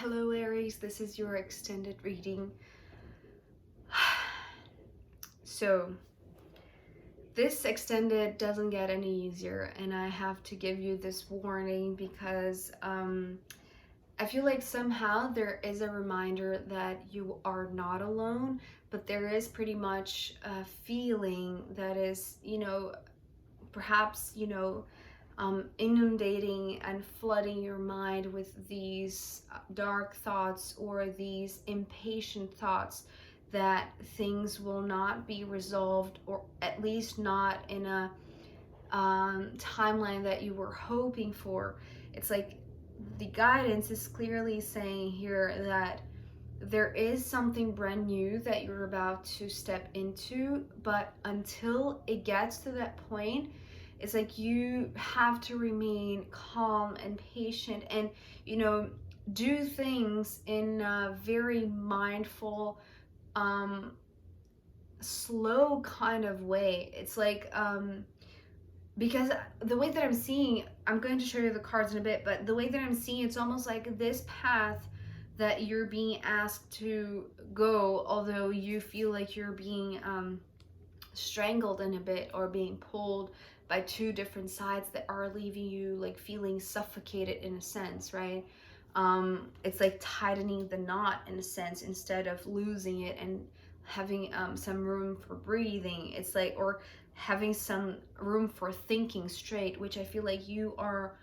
Hello Aries, this is your extended reading. So this extended doesn't get any easier, and I have to give you this warning because I feel like somehow there is a reminder that you are not alone, but there is pretty much a feeling that is, perhaps, inundating and flooding your mind with these dark thoughts or these impatient thoughts that things will not be resolved, or at least not in a timeline that you were hoping for. It's like the guidance is clearly saying here that there is something brand new that you're about to step into, but until it gets to that point, it's like you have to remain calm and patient and, do things in a very mindful, slow kind of way. It's like, because the way that I'm seeing, I'm going to show you the cards in a bit, but the way that I'm seeing, it's almost like this path that you're being asked to go, although you feel like you're being strangled in a bit or being pulled by two different sides that are leaving you like feeling suffocated in a sense, right? It's like tightening the knot in a sense instead of losing it and having some room for breathing. It's like, or having some room for thinking straight, which I feel like you are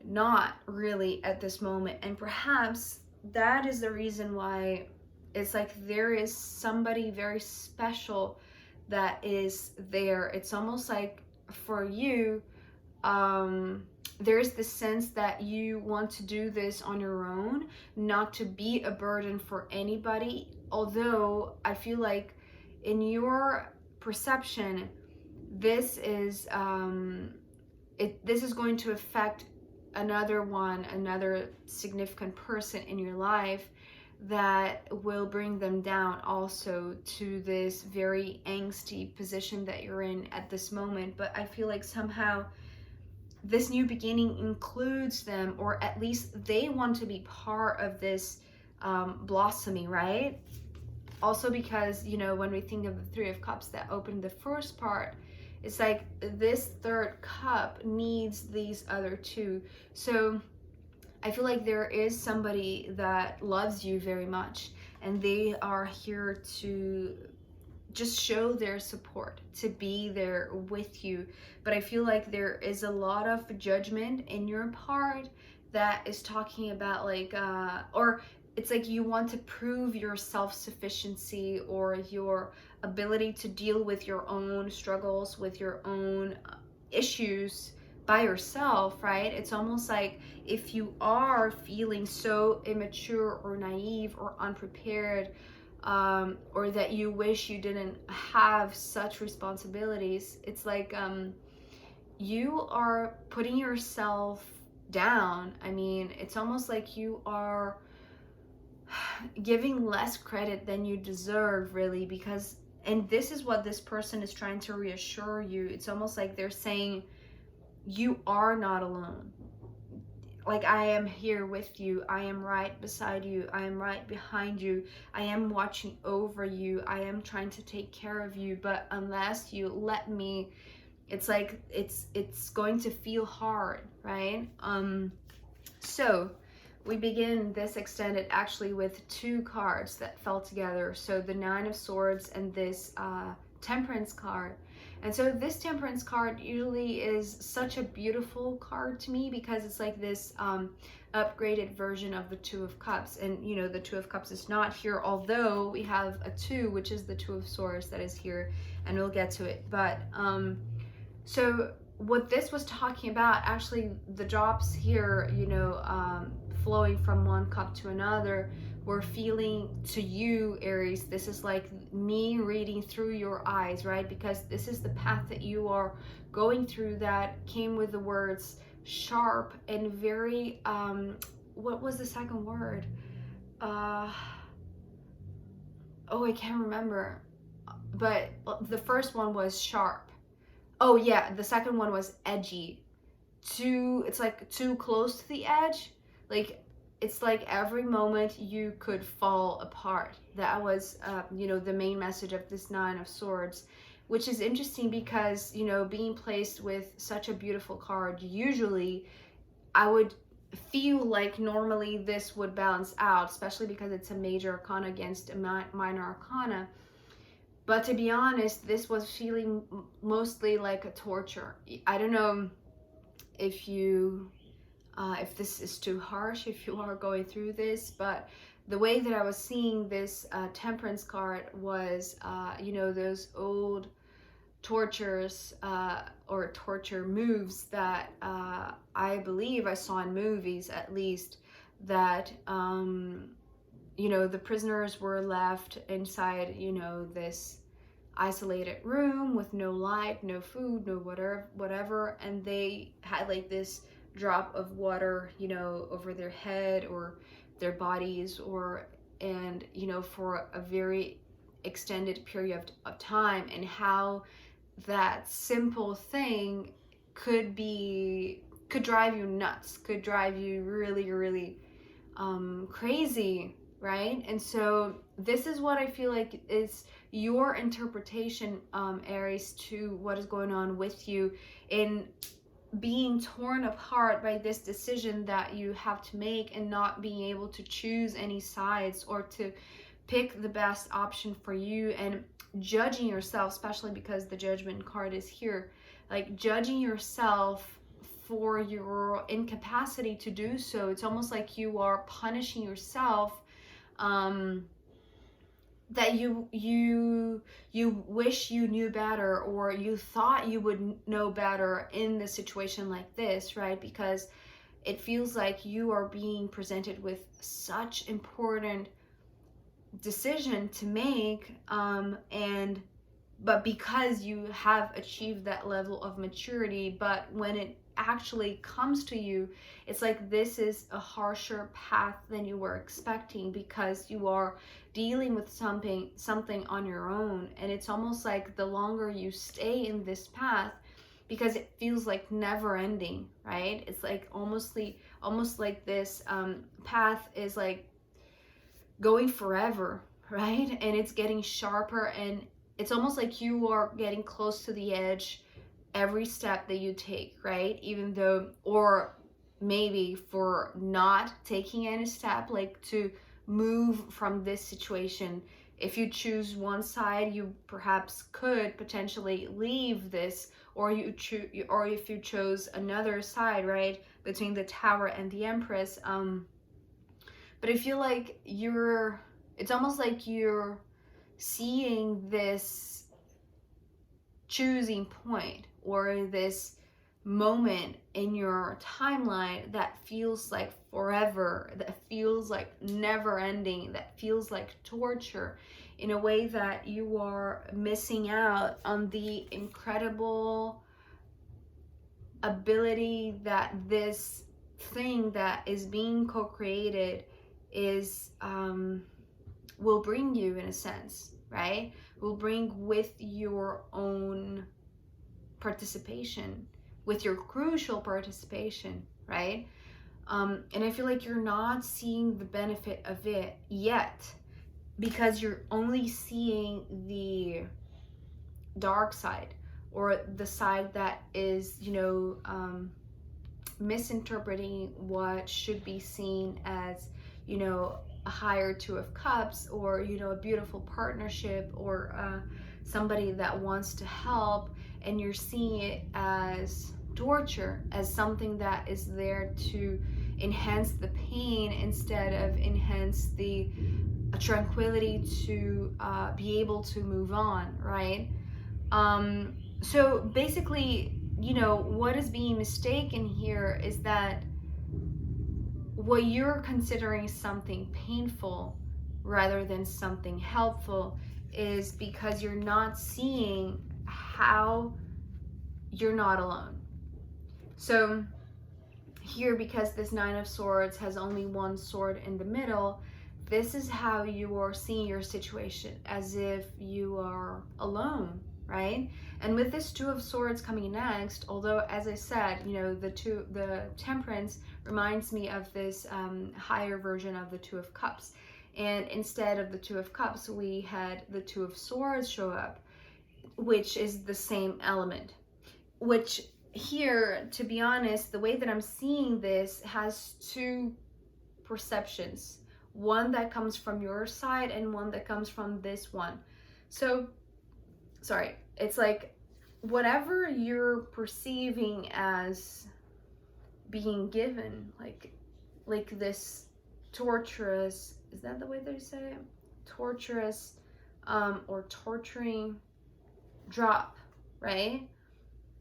not really at this moment. And perhaps that is the reason why it's like there is somebody very special that is there. It's almost like for you, there's this sense that you want to do this on your own, not to be a burden for anybody. Although I feel like in your perception, this is this is going to affect another significant person in your life that will bring them down also to this very angsty position that you're in at this moment. But I feel like somehow this new beginning includes them, or at least they want to be part of this blossoming, right? Also because, when we think of the Three of Cups that opened the first part, it's like this third cup needs these other two. So I feel like there is somebody that loves you very much, and they are here to just show their support, to be there with you. But I feel like there is a lot of judgment in your part that is talking about like, or it's like you want to prove your self-sufficiency or your ability to deal with your own struggles, with your own issues by yourself, right? It's almost like if you are feeling so immature or naive or unprepared, or that you wish you didn't have such responsibilities, it's like you are putting yourself down. I mean, it's almost like you are giving less credit than you deserve, really, because, and this is what this person is trying to reassure you. It's almost like they're saying, you are not alone. Like, I am here with you. I am right beside you. I am right behind you. I am watching over you. I am trying to take care of you. But unless you let me, it's like it's going to feel hard, right? So we begin this extended actually with two cards that fell together. So the Nine of Swords and this Temperance card. And so this Temperance card usually is such a beautiful card to me because it's like this upgraded version of the Two of Cups. And the Two of Cups is not here, although we have a two, which is the Two of Swords that is here, and we'll get to it. But so what this was talking about, actually the drops here, flowing from one cup to another, we're feeling to you, Aries, this is like me reading through your eyes, right? Because this is the path that you are going through that came with the words sharp and very, what was the second word? Oh, I can't remember. But the first one was sharp. Oh yeah, the second one was edgy. It's like too close to the edge. Like, it's like every moment you could fall apart. That was, the main message of this Nine of Swords, which is interesting because, being placed with such a beautiful card, usually I would feel like normally this would balance out, especially because it's a major arcana against a minor arcana. But to be honest, this was feeling mostly like a torture. I don't know if if this is too harsh, if you are going through this, but the way that I was seeing this Temperance card was, those old tortures or torture moves that I believe I saw in movies, at least, that the prisoners were left inside this isolated room with no light, no food, no whatever, and they had like this drop of water over their head or their bodies, and for a very extended period of time, and how that simple thing could drive you nuts, could drive you really, really crazy, right? And so this is what I feel like is your interpretation, Aries, to what is going on with you in being torn apart by this decision that you have to make, and not being able to choose any sides or to pick the best option for you, and judging yourself, especially because the Judgment card is here, like judging yourself for your incapacity to do so. It's almost like you are punishing yourself, that you wish you knew better, or you thought you would know better in the situation like this, right? Because it feels like you are being presented with such important decision to make, but because you have achieved that level of maturity, but when it actually comes to you, it's like this is a harsher path than you were expecting, because you are dealing with something on your own. And it's almost like the longer you stay in this path, because it feels like never ending, right? It's like almost like this path is like going forever, right? And it's getting sharper, and it's almost like you are getting close to the edge every step that you take, right? Even though, or maybe for not taking any step, like to move from this situation. If you choose one side, you perhaps could potentially leave this, or if you chose another side, right, between the Tower and the Empress. But I feel like it's almost like you're seeing this choosing point, or this moment in your timeline that feels like forever, that feels like never ending, that feels like torture, in a way that you are missing out on the incredible ability that this thing that is being co-created is will bring you, in a sense, right? Will bring with your own participation, with your crucial participation, right? And I feel like you're not seeing the benefit of it yet, because you're only seeing the dark side, or the side that is, misinterpreting what should be seen as, a higher Two of Cups, or, a beautiful partnership, or somebody that wants to help, and you're seeing it as torture, as something that is there to enhance the pain instead of enhance the tranquility to be able to move on, right? So basically, what is being mistaken here is that what you're considering something painful rather than something helpful is because you're not seeing how you're not alone. So here, because this Nine of Swords has only one sword in the middle, this is how you are seeing your situation, as if you are alone, right? And with this Two of Swords coming next, although as I said, you know, the Temperance reminds me of this higher version of the Two of Cups. And instead of the Two of Cups, we had the Two of Swords show up, which is the same element. Which here, to be honest, the way that I'm seeing this has two perceptions. One that comes from your side and one that comes from this one. So, sorry, it's like whatever you're perceiving as being given, like this torturous, is that the way they say it? Torturous or torturing drop, right?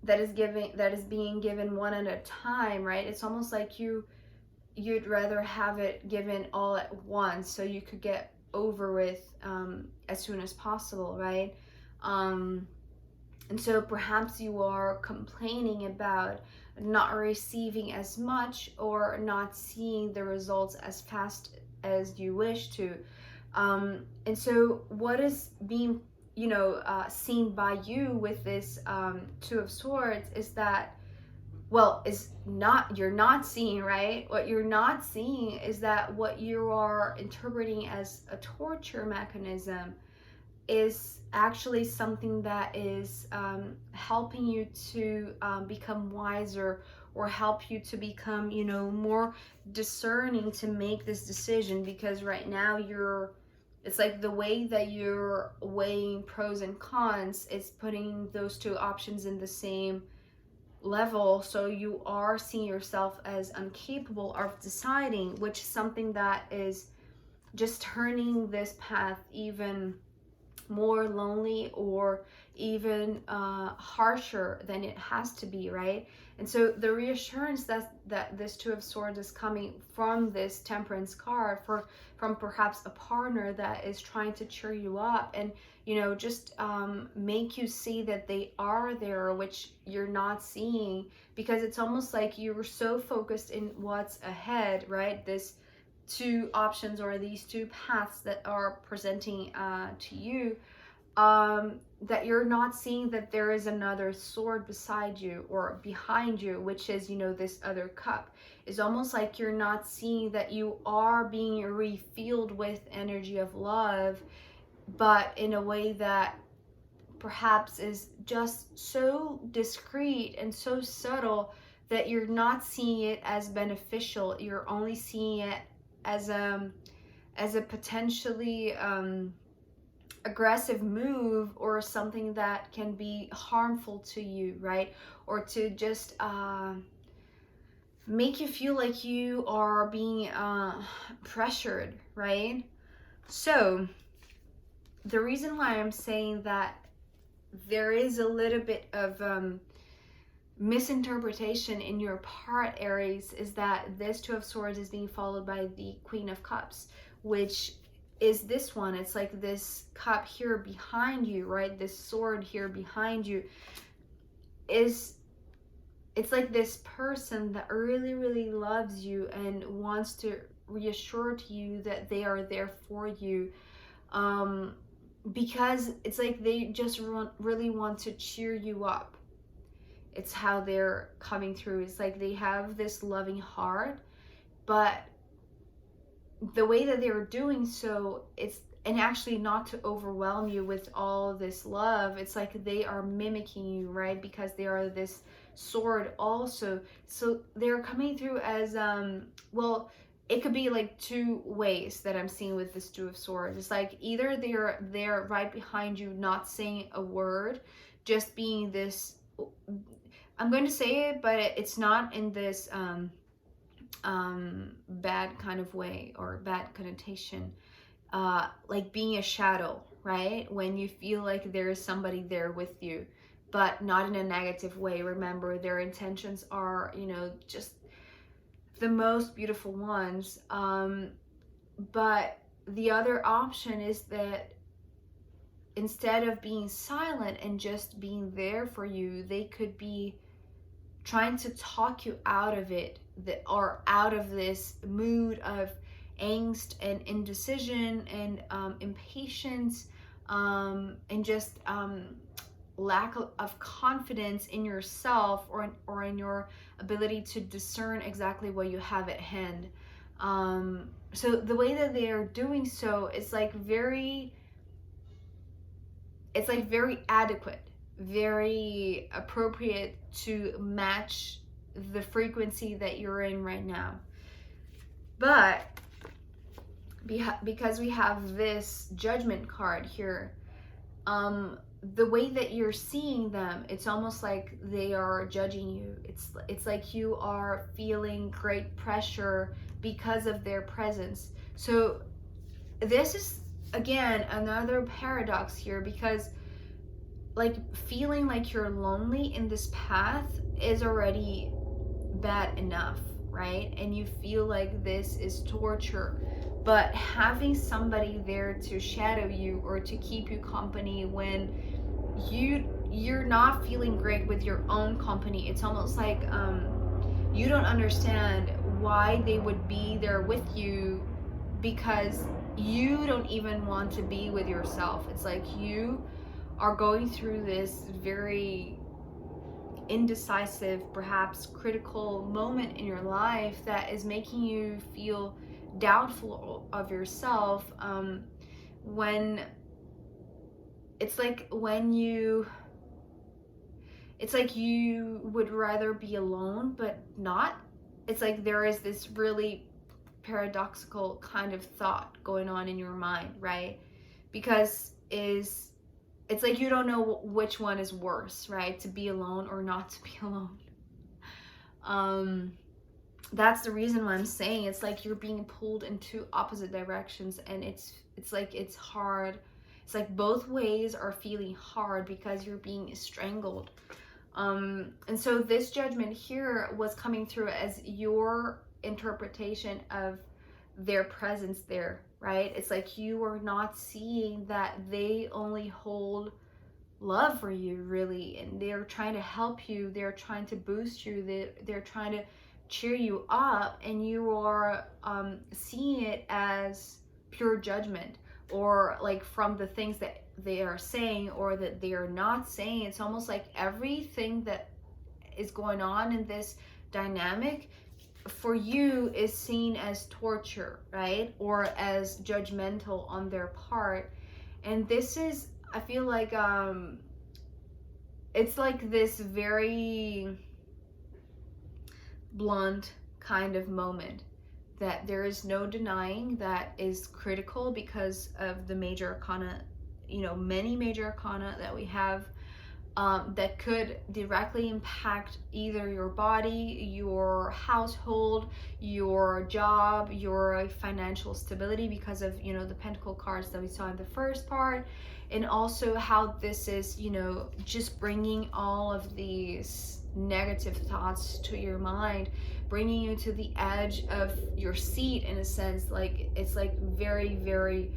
That is being given one at a time, right? It's almost like you'd rather have it given all at once so you could get over with as soon as possible, right? And so perhaps you are complaining about not receiving as much or not seeing the results as fast as you wish to. And so what is being, seen by you with this Two of Swords is that, well, is not, you're not seeing, right? What you're not seeing is that what you are interpreting as a torture mechanism is actually something that is helping you to become wiser, or help you to become, more discerning to make this decision. Because right now it's like the way that you're weighing pros and cons is putting those two options in the same level, so you are seeing yourself as incapable of deciding, which is something that is just turning this path even more lonely, or even harsher than it has to be, right? And so the reassurance that this Two of Swords is coming from this Temperance card, from perhaps a partner that is trying to cheer you up and just make you see that they are there, which you're not seeing, because it's almost like you were so focused in what's ahead, right? This two options, or these two paths that are presenting to you, that you're not seeing that there is another sword beside you or behind you, which is, this other cup. It's almost like you're not seeing that you are being refilled with energy of love, but in a way that perhaps is just so discreet and so subtle that you're not seeing it as beneficial. You're only seeing it as a potentially aggressive move, or something that can be harmful to you, right? Or to just make you feel like you are being pressured, right? So the reason why I'm saying that there is a little bit of misinterpretation in your part, Aries, is that this Two of Swords is being followed by the Queen of Cups, which is this one. It's like this cup here behind you, right? This sword here behind you it's like this person that really, really loves you and wants to reassure to you that they are there for you, because it's like they just really want to cheer you up. It's how they're coming through. It's like they have this loving heart, but the way that they're doing so, and actually not to overwhelm you with all this love, it's like they are mimicking you, right? Because they are this sword also. So they're coming through as well, it could be like two ways that I'm seeing with this Two of Swords. It's like either they're right behind you, not saying a word, just being this, I'm going to say it, but it's not in this bad kind of way or bad connotation, like being a shadow, right? When you feel like there is somebody there with you, but not in a negative way. Remember, their intentions are, just the most beautiful ones. But the other option is that instead of being silent and just being there for you, they could be trying to talk you out of it, or out of this mood of angst and indecision and impatience, and just lack of confidence in yourself, or in your ability to discern exactly what you have at hand. So the way that they are doing so is like very, it's like very adequate, very appropriate to match the frequency that you're in right now. But because we have this Judgment card here, the way that you're seeing them, it's almost like they are judging you. It's like you are feeling great pressure because of their presence. So this is again another paradox here, because like feeling like you're lonely in this path is already bad enough, right? And you feel like this is torture, but having somebody there to shadow you or to keep you company when you're not feeling great with your own company, it's almost like you don't understand why they would be there with you, because you don't even want to be with yourself. It's like you are going through this very indecisive, perhaps critical moment in your life that is making you feel doubtful of yourself, when it's like you would rather be alone but not. It's like there is this really paradoxical kind of thought going on in your mind, right? Because it's like you don't know which one is worse, right? To be alone or not to be alone. That's the reason why I'm saying it's like you're being pulled in two opposite directions, and it's like it's hard. It's like both ways are feeling hard because you're being strangled. And so this Judgment here was coming through as your interpretation of their presence there, right? It's like you are not seeing that they only hold love for you, really, and they're trying to help you, they're trying to boost you, they're trying to cheer you up, and you are seeing it as pure judgment, or like from the things that they are saying or that they are not saying. It's almost like everything that is going on in this dynamic for you is seen as torture, right? Or as judgmental on their part. And this is, I feel like it's like this very blunt kind of moment that there is no denying that is critical because of the major arcana, many major arcana that we have, that could directly impact either your body, your household, your job, your financial stability, because of the Pentacle cards that we saw in the first part, and also how this is just bringing all of these negative thoughts to your mind, bringing you to the edge of your seat in a sense. Like it's like very, very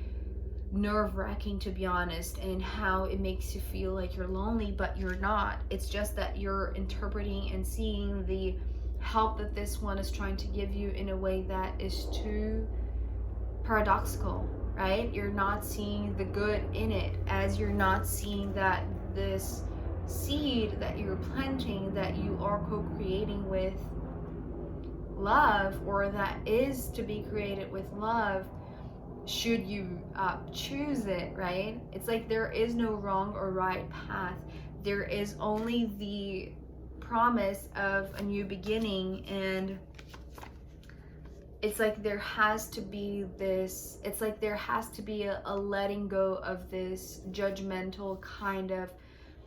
nerve-wracking, to be honest, and how it makes you feel like you're lonely, but you're not. It's just that you're interpreting and seeing the help that this one is trying to give you in a way that is too paradoxical, right? You're not seeing the good in it, as you're not seeing that this seed that you're planting, that you are co-creating with love, or that is to be created with love, should you choose it, right? It's like there is no wrong or right path. There is only the promise of a new beginning, and it's like there has to be this, it's like there has to be a letting go of this judgmental kind of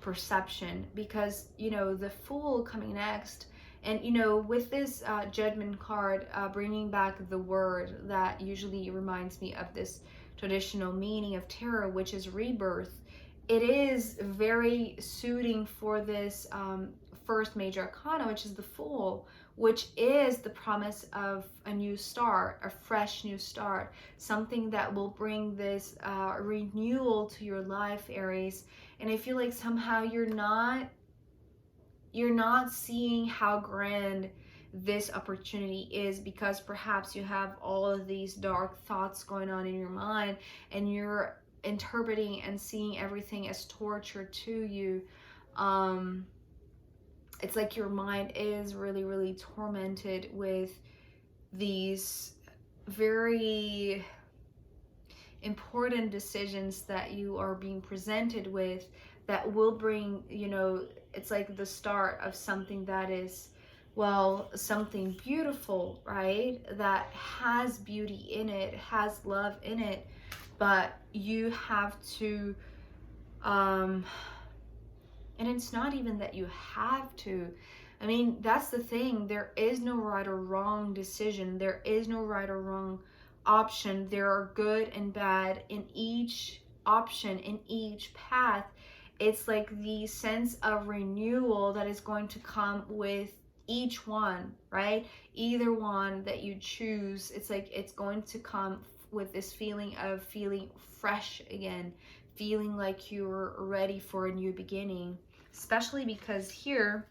perception, because the Fool coming next, and with this Judgment card, bringing back the word that usually reminds me of this traditional meaning of tarot, which is rebirth. It is very suiting for this first major arcana, which is the Fool, which is the promise of a new start, a fresh new start, something that will bring this renewal to your life, Aries. And I feel like somehow you're not seeing how grand this opportunity is, because perhaps you have all of these dark thoughts going on in your mind, and you're interpreting and seeing everything as torture to you. It's like your mind is really, really tormented with these very important decisions that you are being presented with that will bring, you know, it's like the start of something that is, well, something beautiful, right? That has beauty in it, has love in it, but you have to, and it's not even that you have to. I mean, that's the thing. There is no right or wrong decision. There is no right or wrong option. There are good and bad in each option, in each path. It's like the sense of renewal that is going to come with each one, right? Either one that you choose, it's like it's going to come with this feeling of feeling fresh again, feeling like you're ready for a new beginning. Especially because here,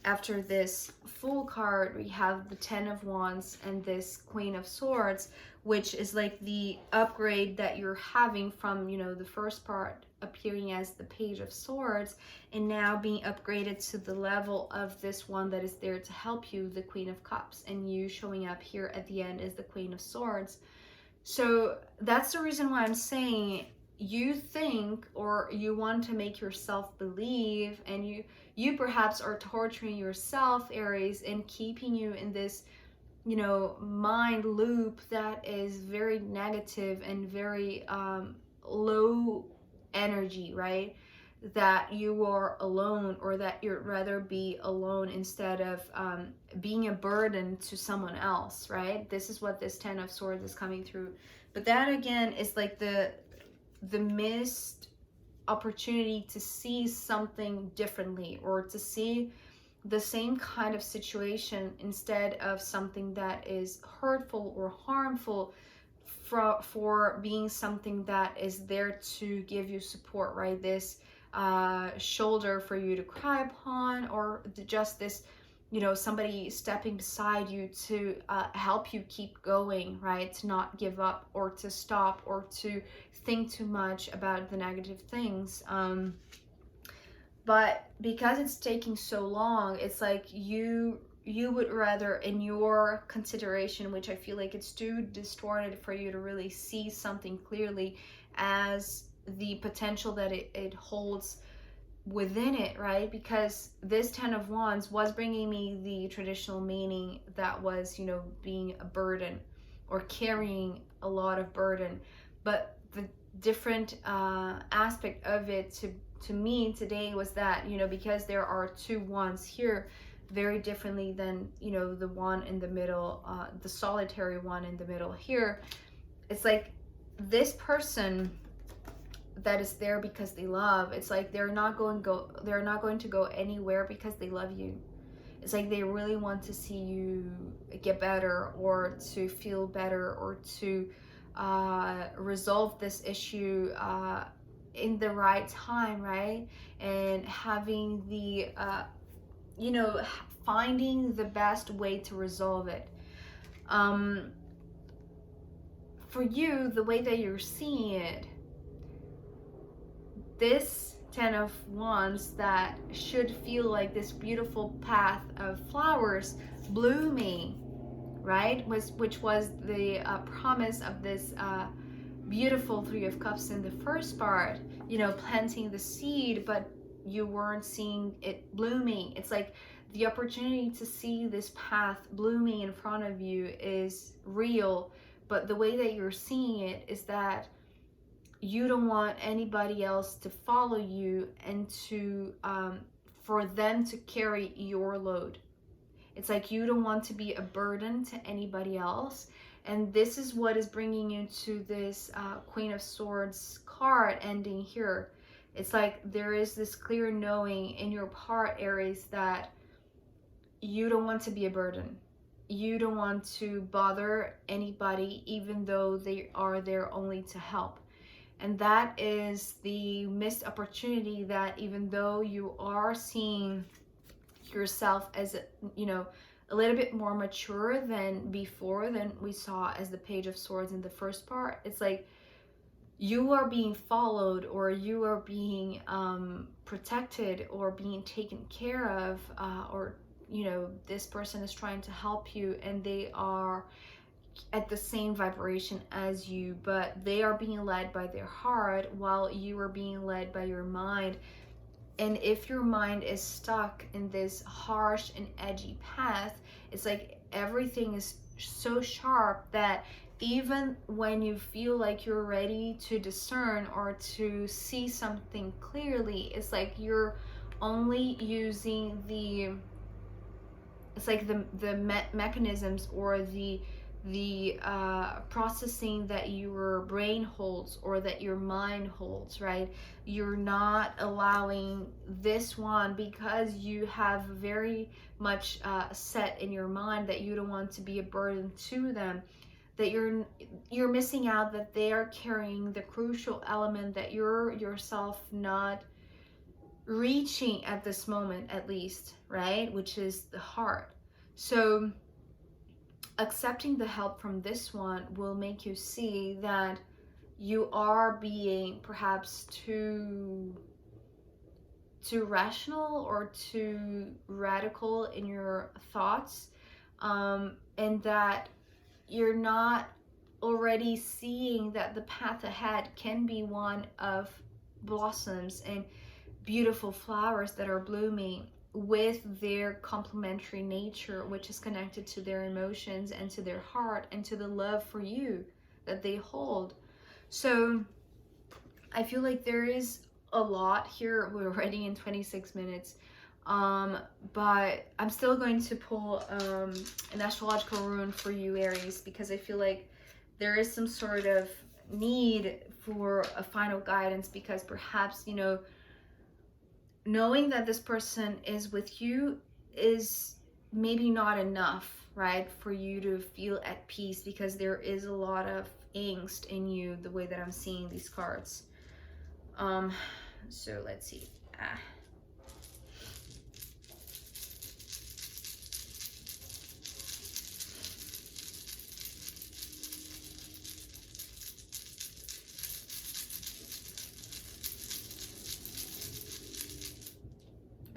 after this Fool card, we have the Ten of Wands and this Queen of Swords, which is like the upgrade that you're having from, you know, the first part appearing as the Page of Swords and now being upgraded to the level of this one that is there to help you, the Queen of Cups, and you showing up here at the end as the Queen of Swords. So that's the reason why I'm saying you think, or you want to make yourself believe, and you perhaps are torturing yourself, Aries, and keeping you in this, you know, mind loop that is very negative and very low energy, right? That you are alone, or that you'd rather be alone instead of being a burden to someone else, right? This is what this Ten of Swords is coming through. But that again is like the missed opportunity to see something differently, or to see the same kind of situation instead of something that is hurtful or harmful, for being something that is there to give you support, right? This shoulder for you to cry upon, or just this, you know, somebody stepping beside you to help you keep going, right? To not give up, or to stop, or to think too much about the negative things. But because it's taking so long, it's like you would rather, in your consideration, which I feel like it's too distorted for you to really see something clearly as the potential that it holds within it, right? Because this Ten of Wands was bringing me the traditional meaning that was, you know, being a burden or carrying a lot of burden. But the different aspect of it to me today was that, you know, because there are two wands here, very differently than, you know, the one in the middle, the solitary one in the middle here. It's like this person that is there because they love, it's like they're not going to go anywhere because they love you. It's like they really want to see you get better, or to feel better, or to resolve this issue in the right time, right? And having the you know, finding the best way to resolve it. For you, the way that you're seeing it, this Ten of Wands that should feel like this beautiful path of flowers blooming, right? Which was the promise of this beautiful Three of Cups in the first part, you know, planting the seed, but you weren't seeing it blooming. It's like the opportunity to see this path blooming in front of you is real, but the way that you're seeing it is that you don't want anybody else to follow you and to for them to carry your load. It's like you don't want to be a burden to anybody else. And this is what is bringing you to this Queen of Swords card ending here. It's like there is this clear knowing in your part, Aries, that you don't want to be a burden. You don't want to bother anybody, even though they are there only to help. And that is the missed opportunity, that even though you are seeing yourself as, you know, a little bit more mature than before, than we saw as the Page of Swords in the first part, it's like you are being followed, or you are being protected, or being taken care of, or this person is trying to help you, and they are at the same vibration as you, but they are being led by their heart while you are being led by your mind. And if your mind is stuck in this harsh and edgy path, it's like everything is so sharp that even when you feel like you're ready to discern or to see something clearly, it's like you're only using the, it's like the mechanisms, or the processing that your brain holds, or that your mind holds, right? You're not allowing this one, because you have very much set in your mind that you don't want to be a burden to them, that you're missing out, that they are carrying the crucial element that you're yourself not reaching at this moment, at least, right? Which is the heart. So accepting the help from this one will make you see that you are being perhaps too rational or too radical in your thoughts, and that you're not already seeing that the path ahead can be one of blossoms and beautiful flowers that are blooming with their complementary nature, which is connected to their emotions and to their heart and to the love for you that they hold. So I feel like there is a lot here. We're already in 26 minutes. But I'm still going to pull an astrological rune for you, Aries, because I feel like there is some sort of need for a final guidance, because perhaps, knowing that this person is with you is maybe not enough, right, for you to feel at peace, because there is a lot of angst in you, the way that I'm seeing these cards. So let's see.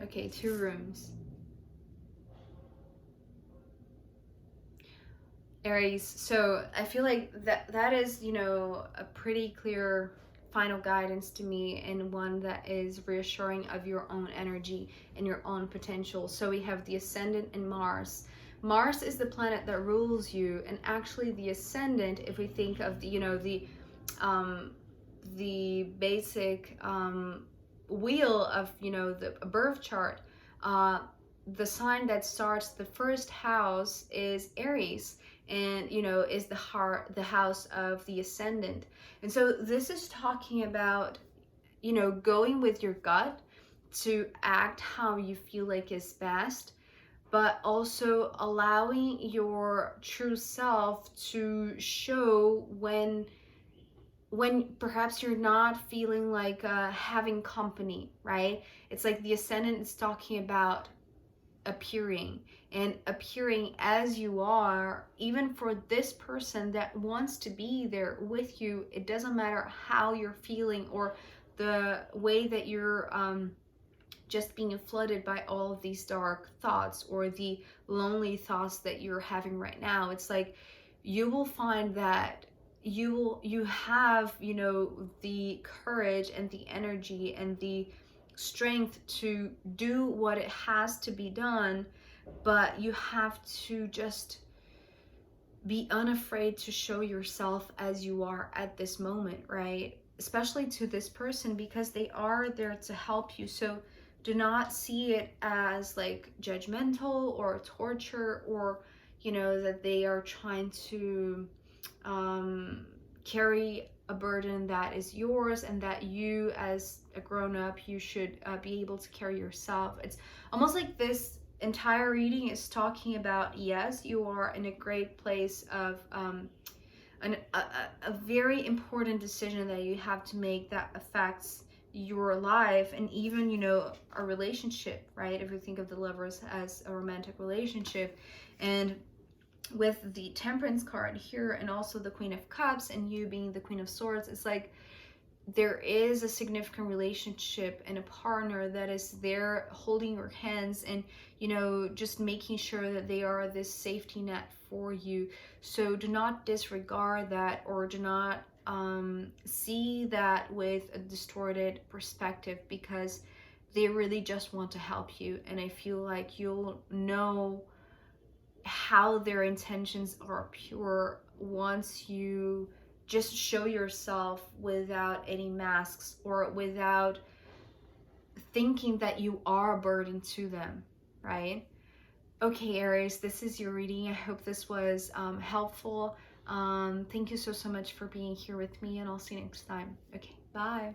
Okay, 2 rooms. Aries, so I feel like that is, a pretty clear final guidance to me, and one that is reassuring of your own energy and your own potential. So we have the ascendant and Mars. Mars is the planet that rules you, and actually the ascendant, if we think of the basic wheel of the birth chart, the sign that starts the first house is Aries, and is the house of the ascendant. And so this is talking about going with your gut to act how you feel like is best, but also allowing your true self to show when perhaps you're not feeling like having company, right? It's like the ascendant is talking about appearing, and appearing as you are, even for this person that wants to be there with you. It doesn't matter how you're feeling, or the way that you're just being flooded by all of these dark thoughts, or the lonely thoughts that you're having right now. It's like you will find that you have the courage and the energy and the strength to do what it has to be done, but you have to just be unafraid to show yourself as you are at this moment, right? Especially to this person, because they are there to help you. So do not see it as like judgmental or torture, or that they are trying to carry a burden that is yours, and that you as a grown-up, you should be able to carry yourself. It's almost like this entire reading is talking about, yes, you are in a great place of a very important decision that you have to make that affects your life, and even a relationship, right? If we think of the Lovers as a romantic relationship, and with the Temperance card here and also the Queen of Cups and you being the Queen of Swords, it's like there is a significant relationship and a partner that is there holding your hands and, you know, just making sure that they are this safety net for you. So do not disregard that, or do not see that with a distorted perspective, because they really just want to help you. And I feel like you'll know how their intentions are pure once you just show yourself without any masks, or without thinking that you are a burden to them, right? Okay, Aries, this is your reading. I hope this was helpful. Thank you so much for being here with me, and I'll see you next time. Okay, bye.